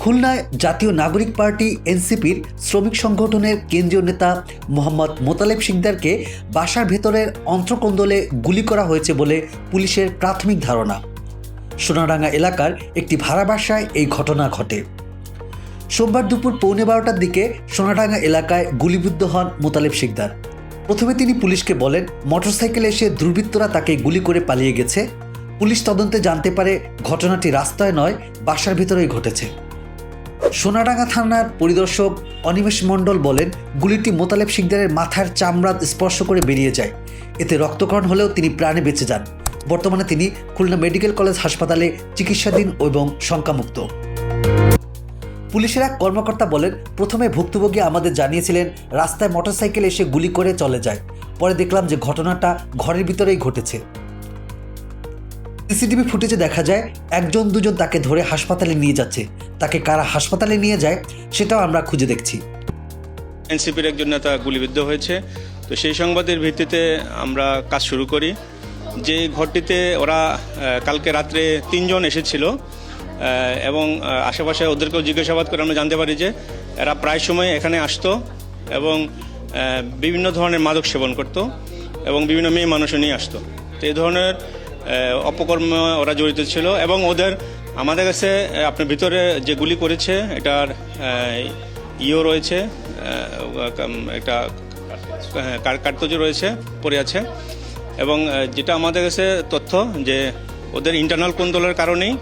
খুলনায় জাতীয় নাগরিক পার্টি এনসিপির শ্রমিক সংগঠনের কেন্দ্রীয় নেতা মোহাম্মদ মোতালেব শিকদারকে বাসার ভেতরের অন্ত্রকোন্দলে গুলি করা হয়েছে বলে পুলিশের প্রাথমিক ধারণা। সোনাডাঙ্গা এলাকার একটি ভাড়া বাসায় এই ঘটনা ঘটে। সোমবার দুপুর 12:15টার দিকে সোনাডাঙ্গা এলাকায় গুলিবিদ্ধ হন মোতালেব শিকদার। প্রথমে তিনি পুলিশকে বলেন মোটরসাইকেলে এসে দুর্বৃত্তরা তাকে গুলি করে পালিয়ে গেছে। পুলিশ তদন্তে জানতে পারে ঘটনাটি রাস্তায় নয়, বাসার ভেতরেই ঘটেছে। সোনাডাঙ্গা থানার পরিদর্শক অনিমেষ মণ্ডল বলেন, গুলিটি মোতালেব শিকদারের মাথার চামড়া স্পর্শ করে বেরিয়ে যায়। এতে রক্তক্ষরণ হলেও তিনি প্রাণে বেঁচে যান। বর্তমানে তিনি খুলনা মেডিকেল কলেজ হাসপাতালে চিকিৎসাধীন এবং শঙ্কামুক্ত। পুলিশের এক কর্মকর্তা বলেন, প্রথমে ভুক্তভোগী আমাদের জানিয়েছিলেন রাস্তায় মোটরসাইকেল এসে গুলি করে চলে যায়। পরে দেখলাম যে ঘটনাটা ঘরের ভিতরেই ঘটেছে। সিসিটিভি ফুটেজে দেখা যায় একজন দুজন তাকে ধরে হাসপাতালে নিয়ে যাচ্ছে। তাকে কারা হাসপাতালে নিয়ে যায় সেটাও আমরা খুঁজে দেখছি। এনসিপির একজন নেতা গুলিবিদ্ধ হয়েছে, তো সেই সংবাদের ভিত্তিতে আমরা কাজ শুরু করি। যে ঘরটিতে ওরা কালকে রাত্রে 3 জন এসেছিল এবং আশেপাশে ওদেরকেও জিজ্ঞাসাবাদ করে আমরা জানতে পারি যে এরা প্রায় সময় এখানে আসতো এবং বিভিন্ন ধরনের মাদক সেবন করত এবং বিভিন্ন মেয়ে মানুষও নিয়ে আসতো। তো এই ধরনের অপকর্ম ওরা জড়িত ছিল এবং ওদের আমাদের কাছে আপনার ভিতরে যে গুলি করেছে এটার ইও রয়েছে, একটা কার্তুজ রয়েছে পড়ে আছে এবং যেটা আমাদের কাছে তথ্য যে ওদের ইন্টারনাল কোন্দলের কারণেই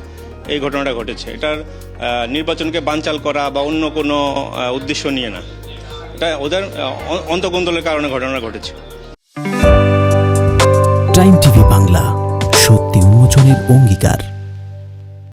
এই ঘটনাটা ঘটেছে। এটার নির্বাচনকে বানচাল করা বা অন্য কোনো উদ্দেশ্য নিয়ে না, এটা ওদের অন্তঃকোন্দলের কারণে ঘটনা ঘটেছে। টাইম টিভি বাংলা, সত্যি উন্মোচনের অঙ্গীকার।